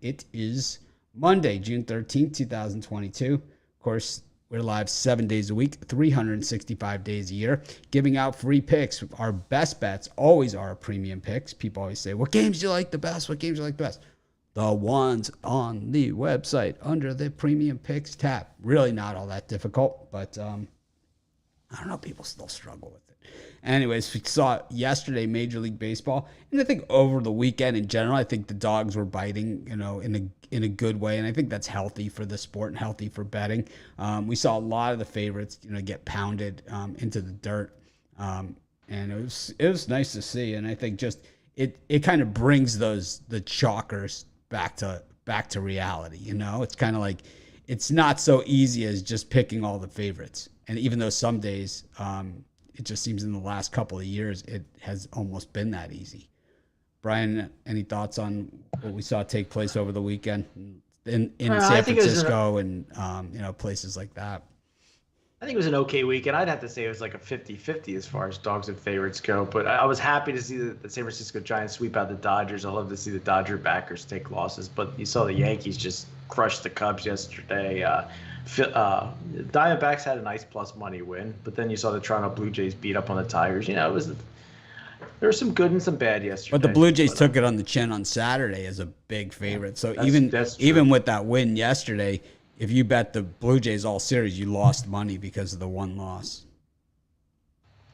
It is Monday, June 13th, 2022. Of course, we're live 7 days a week, 365 days a year, giving out free picks. Our best bets always are premium picks. People always say, what games do you like the best? What games do you like the best? The ones on the website under the premium picks tab. Really not all that difficult, but I don't know, people still struggle with it. Anyways, we saw yesterday Major League Baseball, and I think over the weekend in general, I think the dogs were biting, in a good way, and I think that's healthy for the sport and healthy for betting. We saw a lot of the favorites, get pounded into the dirt, and it was nice to see, and I think just it kind of brings the chalkers back to reality. It's kind of like it's not so easy as just picking all the favorites, and even though some days it just seems in the last couple of years it has almost been that easy. Brian, any thoughts on what we saw take place over the weekend in San Francisco and places like that? I think it was an okay weekend. I'd have to say it was like a 50-50 as far as dogs and favorites go. But I was happy to see the San Francisco Giants sweep out the Dodgers. I love to see the Dodger backers take losses. But you saw the Yankees just crush the Cubs yesterday. The Diamondbacks had a nice plus money win. But then you saw the Toronto Blue Jays beat up on the Tigers. There was some good and some bad yesterday. But the Blue Jays took it on the chin on Saturday as a big favorite. So even with that win yesterday, if you bet the Blue Jays all series, you lost money because of the one loss.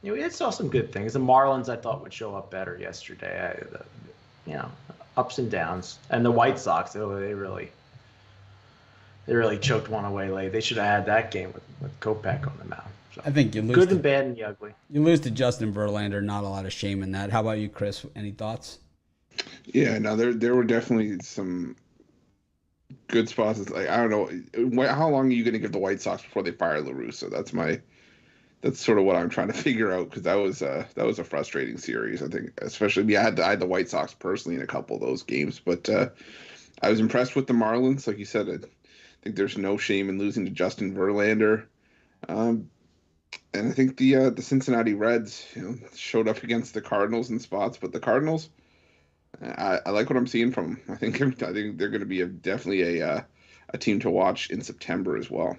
We saw some good things. The Marlins, I thought, would show up better yesterday. Ups and downs. And the White Sox, they really choked one away late. They should have had that game with Kopech on the mound. So, I think you lose. Good and bad and the ugly. You lose to Justin Verlander. Not a lot of shame in that. How about you, Chris? Any thoughts? Yeah, no, there were definitely some good spots. It's like, I don't know, how long are you going to give the White Sox before they fire La Russa? That's sort of what I'm trying to figure out, because that was a frustrating series. I think, especially I had the White Sox personally in a couple of those games, but I was impressed with the Marlins. Like you said, I think there's no shame in losing to Justin Verlander, and I think the Cincinnati Reds showed up against the Cardinals in spots, but the Cardinals, I like what I'm seeing from them. I think they're going to be definitely a team to watch in September as well.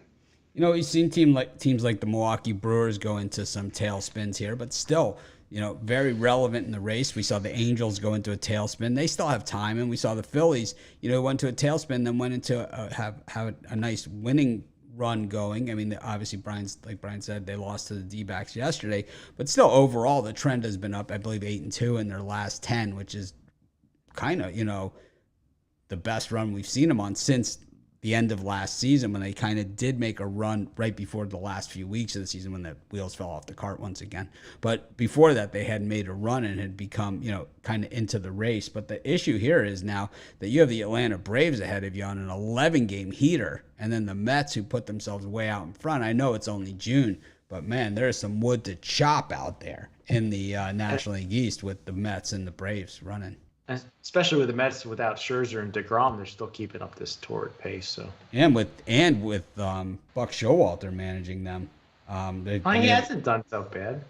We've seen teams like the Milwaukee Brewers go into some tailspins here, but still, very relevant in the race. We saw the Angels go into a tailspin. They still have time, and we saw the Phillies, went to a tailspin, then went into have a nice winning run going. I mean, obviously, like Brian said, they lost to the D-backs yesterday, but still, overall, the trend has been up. I believe 8-2 in their last 10, which is kind of, the best run we've seen them on since the end of last season, when they kind of did make a run right before the last few weeks of the season when the wheels fell off the cart once again. But before that, they had made a run and had become, kind of into the race. But the issue here is now that you have the Atlanta Braves ahead of you on an 11-game heater, and then the Mets, who put themselves way out in front. I know it's only June, but man, there's some wood to chop out there in the National League East with the Mets and the Braves running. Especially with the Mets without Scherzer and DeGrom, they're still keeping up this torrid pace. So and with Buck Showalter managing them, he hasn't done so bad.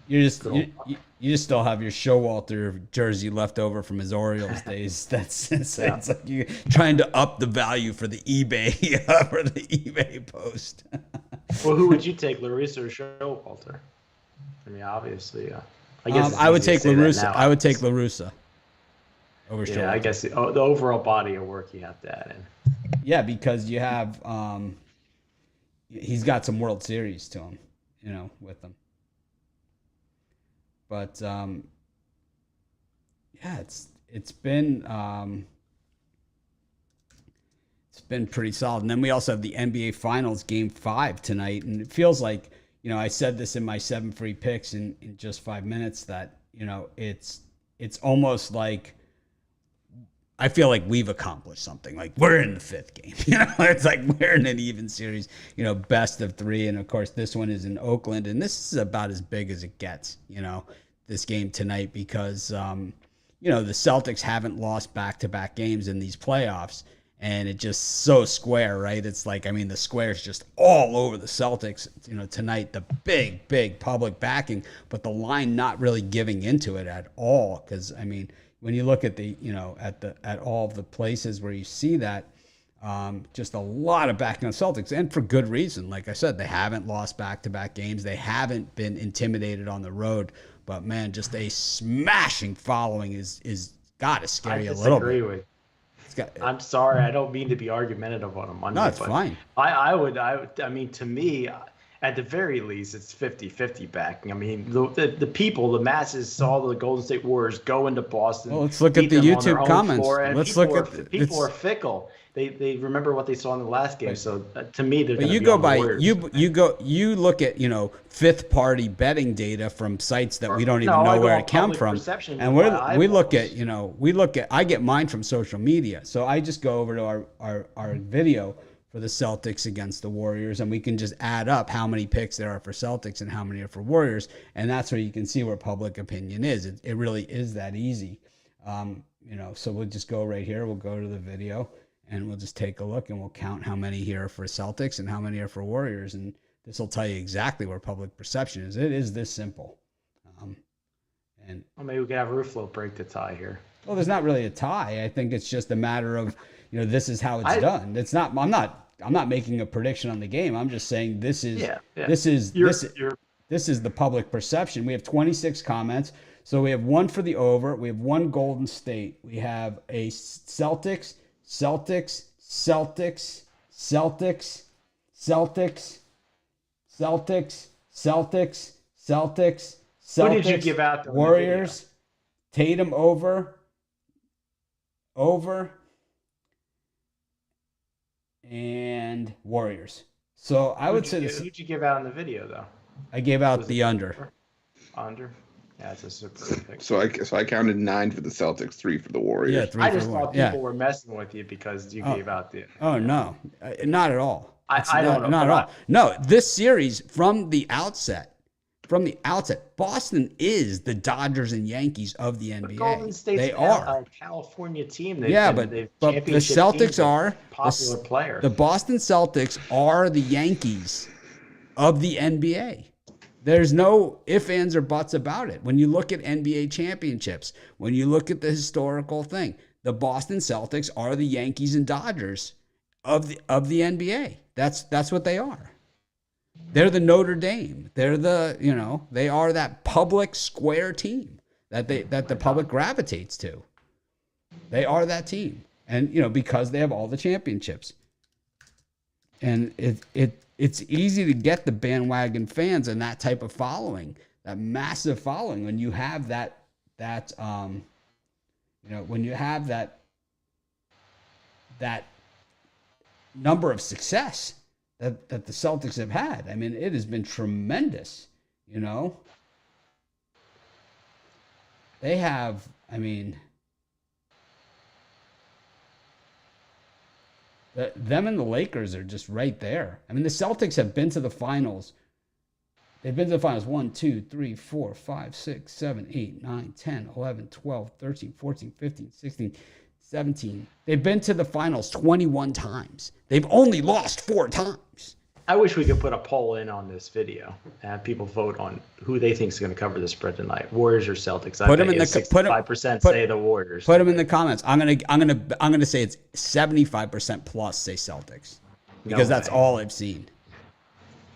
You just still have your Showalter jersey left over from his Orioles days. It's like you trying to up the value for the eBay post. Well, who would you take, Larissa or Showalter? I mean, obviously. I guess I would take La Russa. I would take La Russa over Showalter. Yeah, I guess the overall body of work you have to add in. Yeah, because you have he's got some World Series to him, with him. But it's been pretty solid. And then we also have the NBA Finals Game 5 tonight, and it feels like, I said this in my 7 free picks in just 5 minutes that, it's almost like I feel like we've accomplished something. Like, we're in the 5th game. It's like we're in an even series, best of 3. And of course, this one is in Oakland, and this is about as big as it gets, this game tonight, because, the Celtics haven't lost back-to-back games in these playoffs. And it just so square, right? It's like, the square's just all over the Celtics, tonight, the big public backing, but the line not really giving into it at all. Because, when you look at the, at all of the places where you see that, just a lot of backing on Celtics, and for good reason. Like I said, they haven't lost back-to-back games. They haven't been intimidated on the road. But man, just a smashing following is got to scare you a little bit. I disagree with. I'm sorry, I don't mean to be argumentative on a Monday. No, it's but fine. I mean, to me, at the very least, it's 50-50 backing. I mean, the people, the masses saw the Golden State Warriors go into Boston. Well, let's look at the YouTube comments. Let's look at people are fickle. They remember what they saw in the last game. So to me, they're. But you go by you look at fifth party betting data from sites that we don't even know where it came from, and we look at I get mine from social media. So I just go over to our video for the Celtics against the Warriors, and we can just add up how many picks there are for Celtics and how many are for Warriors, and that's where you can see where public opinion is. It really is that easy. So we'll just go right here. We'll go to the video. And we'll just take a look and we'll count how many here are for Celtics and how many are for Warriors. And this will tell you exactly where public perception is. It is this simple. Maybe we could have Ruffalo break the tie here. Well, there's not really a tie. I think it's just a matter of, this is how it's done. It's not, I'm not making a prediction on the game. I'm just saying this is the public perception. We have 26 comments. So we have one for the over. We have one Golden State. We have a Celtics, Celtics, Celtics, Celtics, Celtics, Celtics, Celtics, Celtics, Celtics. Who did you give out? Warriors, Tatum over, and Warriors. So I would say this. Who'd you give out in the video though? I gave out the under. Under. Yeah, it's a super pick. So I counted 9 for the Celtics, 3 for the Warriors. Yeah, 3 I for just the thought Warriors. people were messing with you because you gave out the. Oh no, not at all. I don't know. Not at all. No, this series from the outset, Boston is the Dodgers and Yankees of the NBA. Golden State's they are a California team. But the Celtics are popular player. The Boston Celtics are the Yankees of the NBA. There's no ifs, ands, or buts about it. When you look at NBA championships, when you look at the historical thing, the Boston Celtics are the Yankees and Dodgers of the NBA. That's what they are. They're the Notre Dame. They're they are that public square team that the public gravitates to. They are that team. And because they have all the championships. And it's easy to get the bandwagon fans and that type of following, that massive following, when you have when you have that number of success that the Celtics have had. I mean, it has been tremendous. They have. I mean. Them and the Lakers are just right there. I mean, the Celtics have been to the finals. They've been to the finals 1, 2, 3, 4, 5, 6, 7, 8, 9, 10, 11, 12, 13, 14, 15, 16, 17. They've been to the finals 21 times. They've only lost 4 times. I wish we could put a poll in on this video and have people vote on who they think is going to cover the spread tonight, Warriors or Celtics. Put them in the 65% say the Warriors. Put them in the comments. I'm gonna say it's 75% plus say Celtics because that's all I've seen.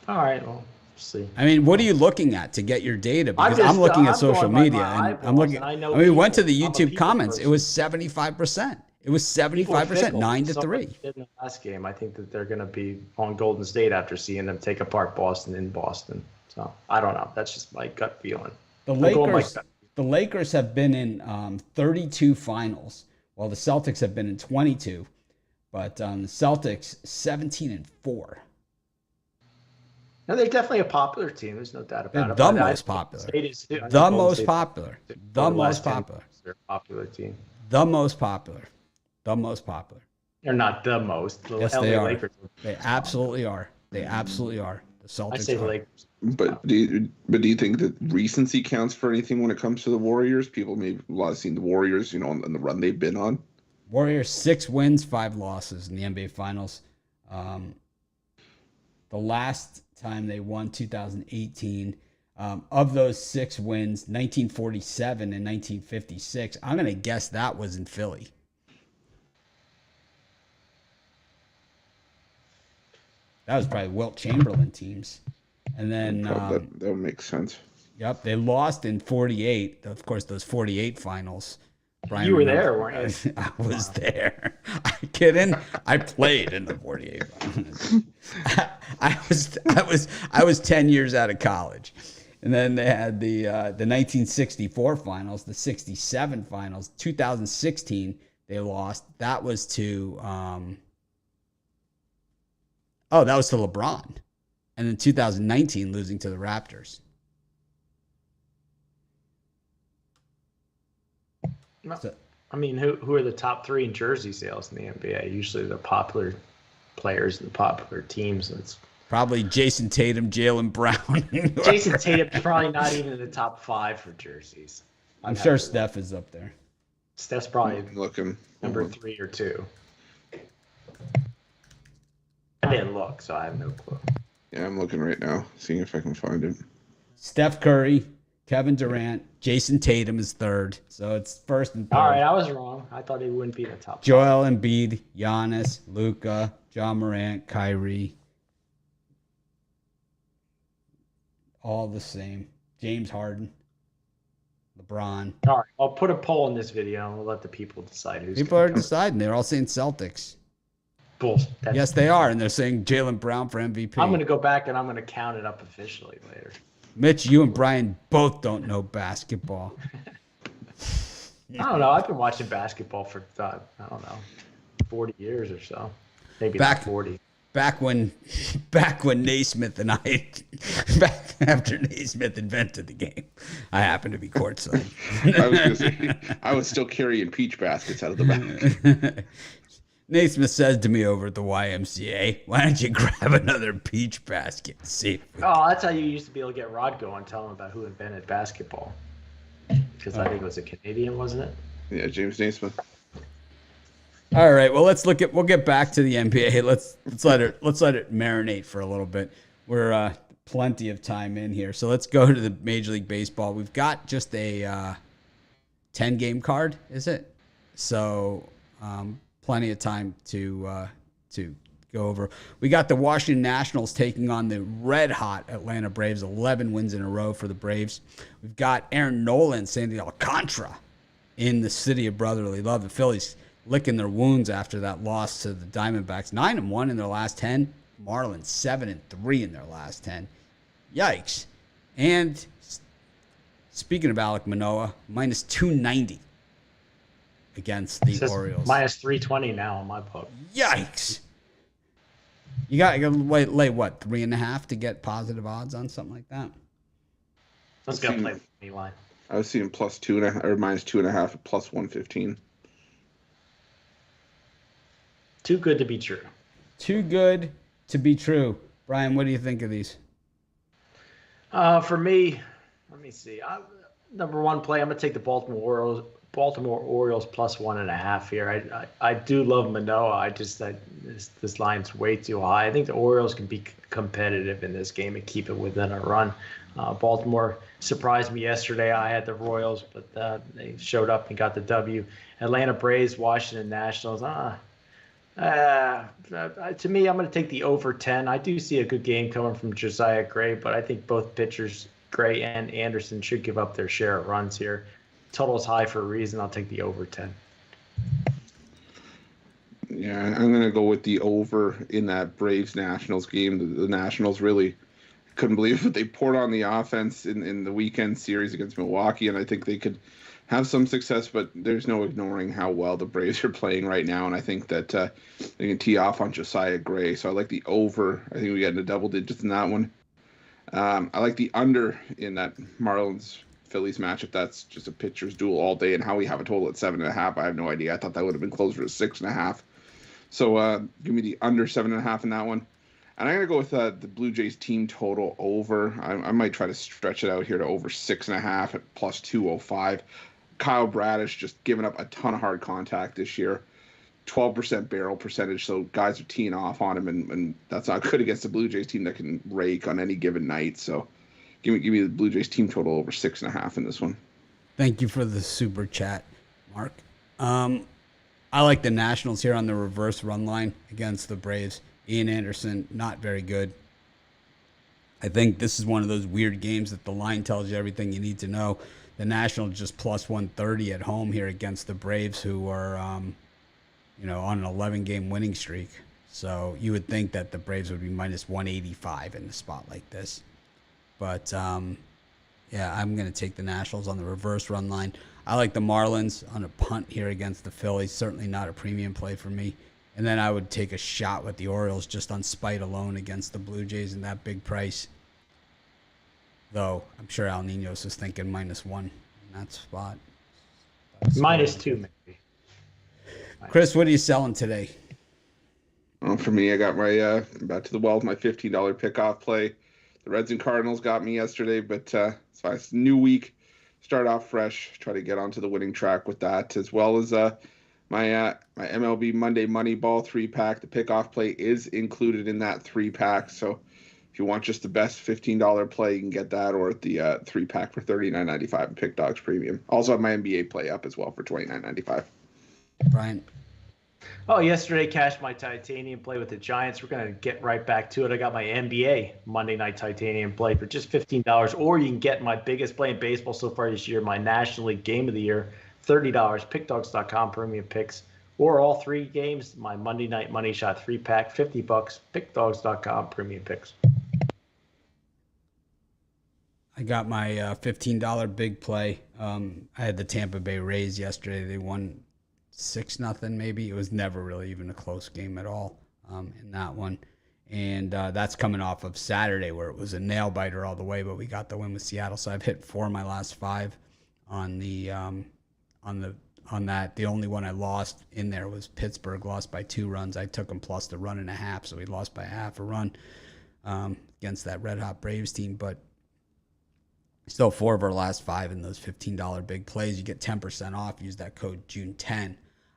All right, well, see. I mean, what are you looking at to get your data? Because I'm looking at social media and I'm looking. We went to the YouTube comments. It was 75%. It was 75%, 9-3. In the last game, I think that they're going to be on Golden State after seeing them take apart Boston in Boston. So I don't know. That's just my gut feeling. The Lakers have been in 32 finals, while the Celtics have been in 22. But the Celtics 17-4. No, they're definitely a popular team. There's no doubt about it. The most popular. The most popular. The most popular. They're a popular team. The most popular. The most popular. They're not the most. The yes, LA they are. Lakers They absolutely are. They absolutely are. The Celtics. I say the Lakers. But do you think that recency counts for anything when it comes to the Warriors? People may have a lot seen the Warriors, on the run they've been on. Warriors 6 wins, 5 losses in the NBA Finals. The last time they won, 2018. Of those 6 wins, 1947 and 1956, I'm going to guess that was in Philly. That was probably Wilt Chamberlain teams. And then, that would make sense. Yep, they lost in 48. Of course, those 48 finals. Brian, you were there, weren't you? I was there. I kidding? I played in the 48 finals. I was 10 years out of college. And then they had the 1964 finals, the 67 finals, 2016 they lost. That was to that was to LeBron. And then 2019 losing to the Raptors. So, I mean, who are the top 3 in jersey sales in the NBA? Usually the popular players and the popular teams. It's probably Jason Tatum, Jaylen Brown. Jason Tatum's probably not even in the top 5 for jerseys. I'm sure Steph is up there. Steph's probably looking number 3 or 2. I didn't look, so I have no clue. Yeah, I'm looking right now, seeing if I can find it. Steph Curry, Kevin Durant, Jason Tatum is 3rd. So it's 1st and 3rd. All right, I was wrong. I thought he wouldn't be in the top 5. Joel Embiid, Giannis, Luka, John Morant, Kyrie. All the same. James Harden, LeBron. All right, I'll put a poll in this video and we'll let the people decide who's People are deciding. They're all saying Celtics. Bullshit. Yes, they are. And they're saying Jaylen Brown for MVP. I'm going to go back and I'm going to count it up officially later. Mitch, you and Brian both don't know basketball. I don't know. I've been watching basketball for, 40 years or so. Maybe not 40. Back when Naismith and back after Naismith invented the game, I happened to be courtside. I was still carrying peach baskets out of the back. Naismith says to me over at the YMCA, "Why don't you grab another peach basket and see?" Oh, that's how you used to be able to get Rod going, tell him about who invented basketball. Because I think it was a Canadian, wasn't it? Yeah, James Naismith. All right, well we'll get back to the NBA. Let's let it marinate for a little bit. We're plenty of time in here, so let's go to the Major League Baseball. We've got just a 10-game card, is it? So plenty of time to go over. We got the Washington Nationals taking on the red-hot Atlanta Braves. 11 wins in a row for the Braves. We've got Aaron Nola and Sandy Alcantara in the city of brotherly love. The Phillies licking their wounds after that loss to the Diamondbacks. 9-1 in their last 10. Marlins 7-3 in their last 10. Yikes. And speaking of Alek Manoah, minus 290 against the Orioles. Minus 320 now on my book. Yikes. You got to lay what, 3.5 to get positive odds on something like that? Let's go play the money line. I was seeing plus 2.5 or minus 2.5 at plus 115. Too good to be true. Too good to be true. Brian, what do you think of these? For me, let me see. Number 1 play, I'm going to take the Baltimore Orioles plus 1.5 here. I do love Manoah. This line's way too high. I think the Orioles can be competitive in this game and keep it within a run. Baltimore surprised me yesterday. I had the Royals, but they showed up and got the W. Atlanta Braves, Washington Nationals. To me, I'm going to take the over 10. I do see a good game coming from Josiah Gray, but I think both pitchers, Gray and Anderson, should give up their share of runs here. Total's high for a reason. I'll take the over 10. Yeah, I'm going to go with the over in that Braves-Nationals game. The Nationals really couldn't believe it. They poured on the offense in the weekend series against Milwaukee, and I think they could have some success, but there's no ignoring how well the Braves are playing right now, and I think that they can tee off on Josiah Gray. So I like the over. I think we got into double digits in that one. I like the under in that Marlins-Phillies matchup. That's just a pitcher's duel all day, and how we have a total at 7.5, I have no idea. I thought that would have been closer to 6.5. So give me the under 7.5 in that one. And I'm going to go with the Blue Jays team total over. I might try to stretch it out here to over 6.5 at plus 205. Kyle Bradish just giving up a ton of hard contact this year. 12% barrel percentage, so guys are teeing off on him, and that's not good against the Blue Jays team that can rake on any given night. So Give me the Blue Jays team total over 6.5 in this one. Thank you for the super chat, Mark. I like the Nationals here on the reverse run line against the Braves. Ian Anderson, not very good. I think this is one of those weird games that the line tells you everything you need to know. The Nationals just plus 130 at home here against the Braves, who are, on an 11-game winning streak. So you would think that the Braves would be minus 185 in a spot like this. But, yeah, I'm going to take the Nationals on the reverse run line. I like the Marlins on a punt here against the Phillies. Certainly not a premium play for me. And then I would take a shot with the Orioles just on spite alone against the Blue Jays in that big price. Though I'm sure Al Ninos is thinking -1 in that spot. -2 maybe. Chris, what are you selling today? For me, I got my back to the well with my $15 pickoff play. The Reds and Cardinals got me yesterday, but it's fine. It's a new week. Start off fresh. Try to get onto the winning track with that, as well as my MLB Monday Money Ball 3-pack. The pickoff play is included in that 3-pack. So if you want just the best $15 play, you can get that, or the 3-pack for $39.95 in Pick Dogs Premium. Also have my NBA play up as well for $29.95. Brian? Oh, yesterday cashed my titanium play with the Giants. We're going to get right back to it. I got my NBA Monday night titanium play for just $15, or you can get my biggest play in baseball so far this year, my National League Game of the Year, $30, pickdogs.com premium picks, or all 3 games, my Monday night money shot 3-pack, $50, pickdogs.com premium picks. I got my $15 big play. I had the Tampa Bay Rays yesterday. They won 6-0 maybe. It was never really even a close game at all in that one. And that's coming off of Saturday where it was a nail biter all the way, but we got the win with Seattle. So I've hit 4 of my last 5 on that. The only one I lost in there was Pittsburgh, lost by 2 runs. I took them plus the 1.5, so we lost by half a run against that red hot Braves team. But still 4 of our last 5 in those $15 big plays. You get 10% off. Use that code June10.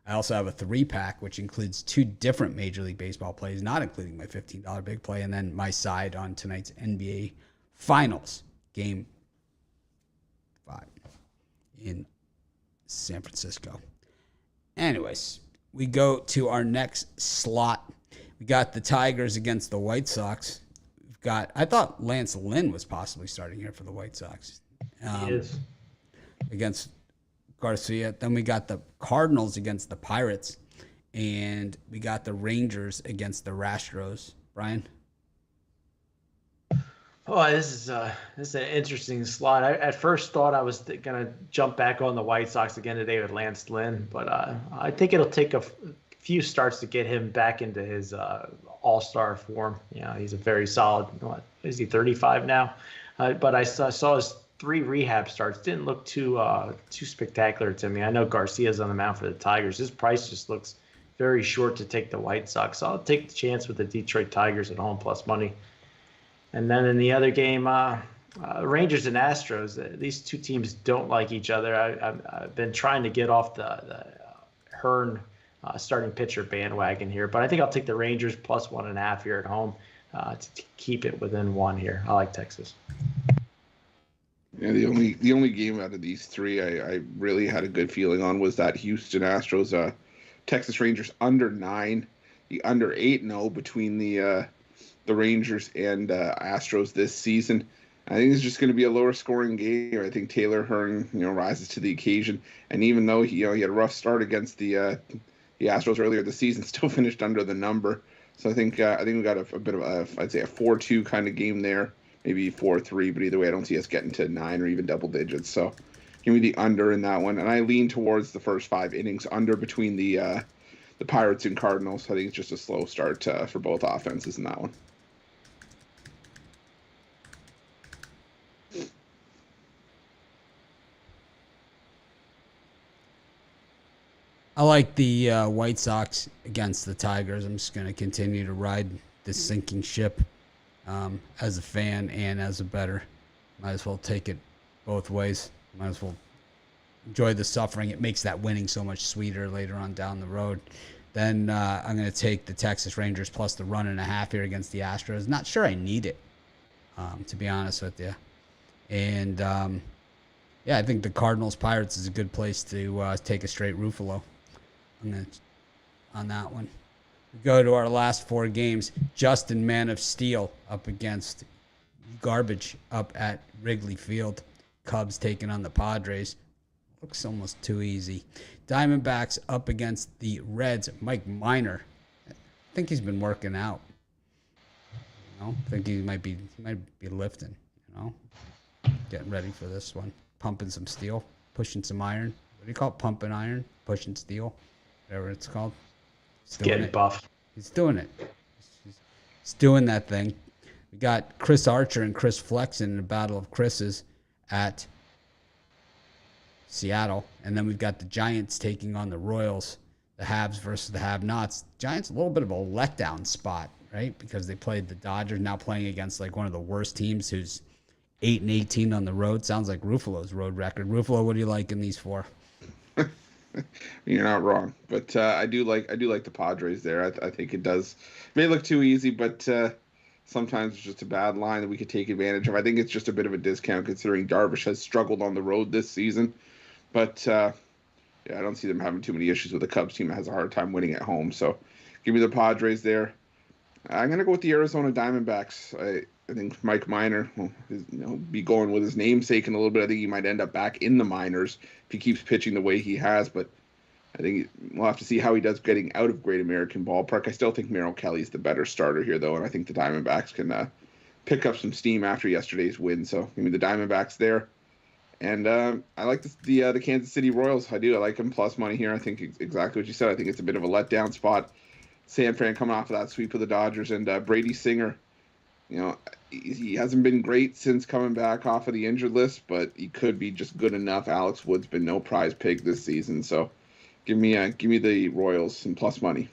I also have a 3-pack, which includes 2 different Major League Baseball plays, not including my $15 big play, and then my side on tonight's NBA Finals, Game 5 in San Francisco. Anyways, we go to our next slot. We got the Tigers against the White Sox. I thought Lance Lynn was possibly starting here for the White Sox. He is. Against Garcia. Then we got the Cardinals against the Pirates. And we got the Rangers against the Astros. Brian? Oh, this is an interesting slot. I at first thought I was going to jump back on the White Sox again today with Lance Lynn, but I think it'll take a few starts to get him back into his all-star form. He's a very solid, is he 35 now? But I saw his 3 rehab starts. Didn't look too spectacular to me. I know Garcia's on the mound for the Tigers. His price just looks very short to take the White Sox. So I'll take the chance with the Detroit Tigers at home plus money. And then in the other game, Rangers and Astros, these 2 teams don't like each other. I've been trying to get off the Hearn starting pitcher bandwagon here, but I think I'll take the Rangers plus 1.5 here at home to keep it within 1 here. I like Texas. Yeah, the only game out of these 3 I really had a good feeling on was that Houston Astros, Texas Rangers under 9, the under 8-0 between the Rangers and Astros this season. I think it's just going to be a lower scoring game. I think Taylor Hearn, rises to the occasion, and even though he had a rough start against the Astros earlier this season, still finished under the number. So I think we got a bit of I'd say a 4-2 kind of game there, maybe 4-3, but either way, I don't see us getting to 9 or even double digits. So give me the under in that one, and I lean towards the first 5 innings under between the Pirates and Cardinals. I think it's just a slow start for both offenses in that one. I like the White Sox against the Tigers. I'm just going to continue to ride this sinking ship as a fan and as a bettor. Might as well take it both ways. Might as well enjoy the suffering. It makes that winning so much sweeter later on down the road. Then I'm going to take the Texas Rangers plus the 1.5 here against the Astros. Not sure I need it, to be honest with you. And yeah, I think the Cardinals Pirates is a good place to take a straight Ruffalo on that one. We go to our last 4 games. Justin Man of Steel up against Garbage up at Wrigley Field. Cubs taking on the Padres. Looks almost too easy. Diamondbacks up against the Reds. Mike Minor. I think he's been working out. I think he might be lifting, getting ready for this one. Pumping some steel, pushing some iron. What do you call it? Pumping iron, pushing steel, whatever it's called. He's getting buff. He's doing it. He's doing that thing. We got Chris Archer and Chris Flexen in a battle of Chris's at Seattle. And then we've got the Giants taking on the Royals, the haves versus the have-nots. Giants, a little bit of a letdown spot, right? Because they played the Dodgers, now playing against like one of the worst teams who's 8-18 on the road. Sounds like Ruffalo's road record. Ruffalo, what do you like in these 4? You're not wrong, but I do like the Padres there. I think it may look too easy, but sometimes it's just a bad line that we could take advantage of. I think it's just a bit of a discount considering Darvish has struggled on the road this season, but yeah, I don't see them having too many issues with the Cubs team that has a hard time winning at home. So give me the Padres there. I'm gonna go with the Arizona Diamondbacks. I think Mike Minor will be going with his namesake in a little bit. I think he might end up back in the minors if he keeps pitching the way he has. But I think we'll have to see how he does getting out of Great American Ballpark. I still think Merrill Kelly's the better starter here, though, and I think the Diamondbacks can pick up some steam after yesterday's win. So give me the Diamondbacks there. And I like the Kansas City Royals. I do. I like them plus money here. I think exactly what you said. I think it's a bit of a letdown spot. San Fran coming off of that sweep of the Dodgers, and Brady Singer. He hasn't been great since coming back off of the injured list, but he could be just good enough. Alex Wood's been no prize pig this season, so give me the Royals some plus money.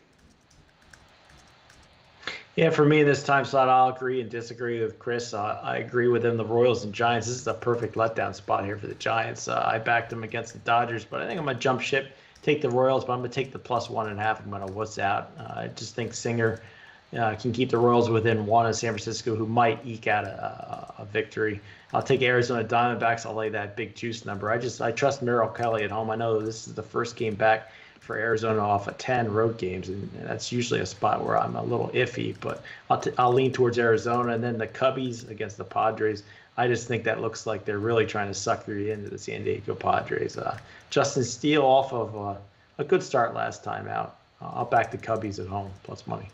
Yeah, for me in this time slot, I'll agree and disagree with Chris. I agree with him. The Royals and Giants. This is a perfect letdown spot here for the Giants. I backed them against the Dodgers, but I think I'm gonna jump ship, take the Royals, but I'm gonna take the plus 1.5. I'm gonna wuss out. I just think Singer can keep the Royals within 1 of San Francisco, who might eke out a victory. I'll take Arizona Diamondbacks. I'll lay that big juice number. I trust Merrill Kelly at home. I know this is the first game back for Arizona off of 10 road games, and that's usually a spot where I'm a little iffy, but I'll lean towards Arizona. And then the Cubbies against the Padres. I just think that looks like they're really trying to sucker you into the San Diego Padres. Justin Steele off of a good start last time out. I'll back the Cubbies at home, plus money.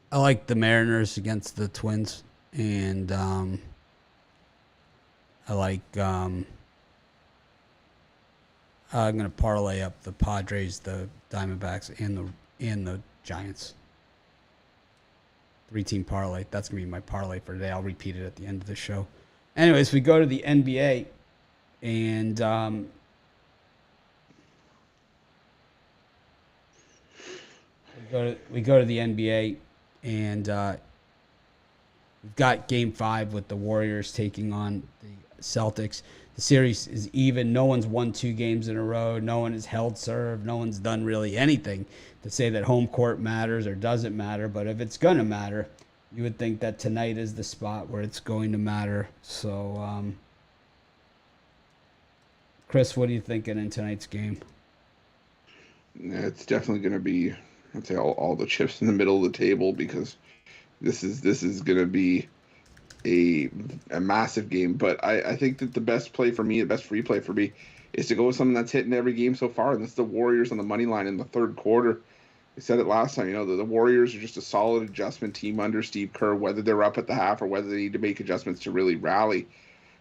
I like the Mariners against the Twins, and I like I'm going to parlay up the Padres, the Diamondbacks, and the Giants. 3-team parlay. That's going to be my parlay for today. I'll repeat it at the end of the show. Anyways, we go to the NBA, and we go to the NBA, and we've got Game 5 with the Warriors taking on the Celtics. The series is even. No one's won 2 games in a row. No one has held serve. No one's done really anything to say that home court matters or doesn't matter. But if it's going to matter, you would think that tonight is the spot where it's going to matter. So, Chris, what are you thinking in tonight's game? Yeah, it's definitely going to be, I'd say, all the chips in the middle of the table, because this is going to be a massive game. But I think that the best play for me, the best free play for me, is to go with something that's hitting every game so far, and that's the Warriors on the money line in the third quarter. I said it last time, the Warriors are just a solid adjustment team under Steve Kerr, whether they're up at the half or whether they need to make adjustments to really rally.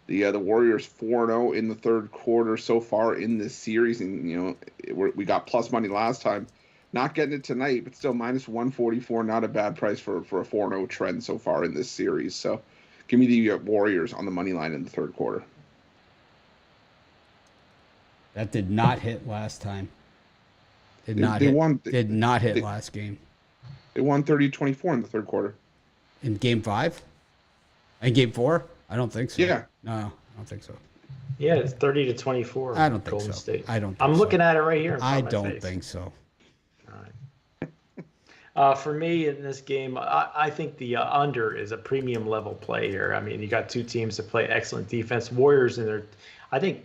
The Warriors 4-0 in the third quarter so far in this series, and we got plus money last time. Not getting it tonight, but still minus 144, not a bad price for a 4-0 trend so far in this series. So give me the Warriors on the money line in the third quarter. That did not hit last time. Did not hit last game. They won 30-24 in the third quarter. In Game 5? In Game 4? I don't think so. Yeah. No, I don't think so. Yeah, it's 30-24. I don't think Golden so. State. I don't. I'm looking at it right here. I don't think so. All right. For me in this game, I think the under is a premium level play here. I mean, you got two teams that play excellent defense. Warriors in their, I think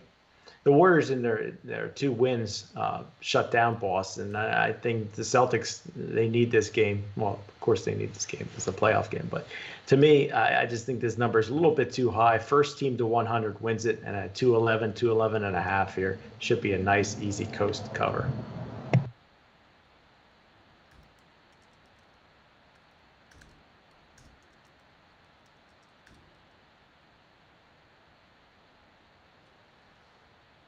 the Warriors in their two wins shut down Boston. I think the Celtics, they need this game. Well, of course they need this game. It's a playoff game. But to me, I just think this number is a little bit too high. First team to 100 wins it, and at 211, 211 and a half here should be a nice, easy coast cover.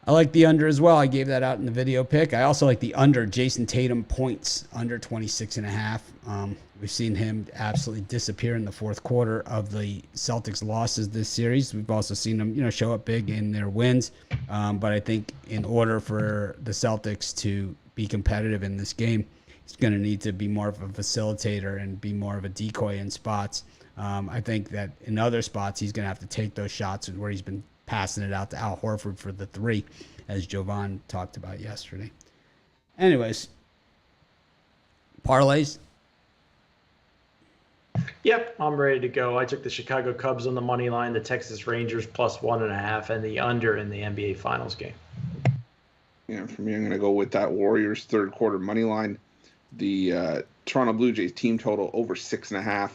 I like the under as well. I gave that out in the video pick. I also like the under Jason Tatum points, under 26.5. We've seen him absolutely disappear in the fourth quarter of the Celtics losses this series. We've also seen him, show up big in their wins. But I think in order for the Celtics to be competitive in this game, he's going to need to be more of a facilitator and be more of a decoy in spots. I think that in other spots, he's going to have to take those shots where he's been passing it out to Al Horford for the three, as Jovan talked about yesterday. Anyways, parlays. Yep, I'm ready to go. I took the Chicago Cubs on the money line, the Texas Rangers plus 1.5, and the under in the NBA Finals game. Yeah, for me, I'm going to go with that Warriors third quarter money line, the Toronto Blue Jays team total over 6.5,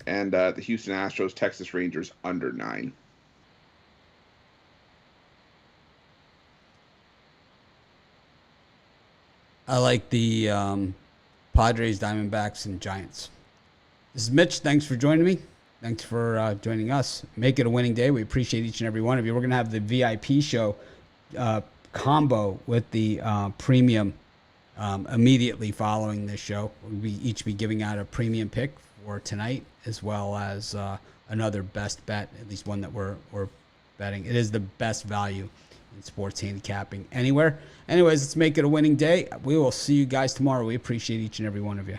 and the Houston Astros Texas Rangers under 9. I like the Padres, Diamondbacks, and Giants. This is Mitch. Thanks for joining me. Thanks for joining us. Make it a winning day. We appreciate each and every one of you. We're going to have the VIP show combo with the premium immediately following this show. We'll each be giving out a premium pick for tonight, as well as another best bet, at least one that we're betting. It is the best value in sports handicapping anywhere. Anyways, let's make it a winning day. We will see you guys tomorrow. We appreciate each and every one of you.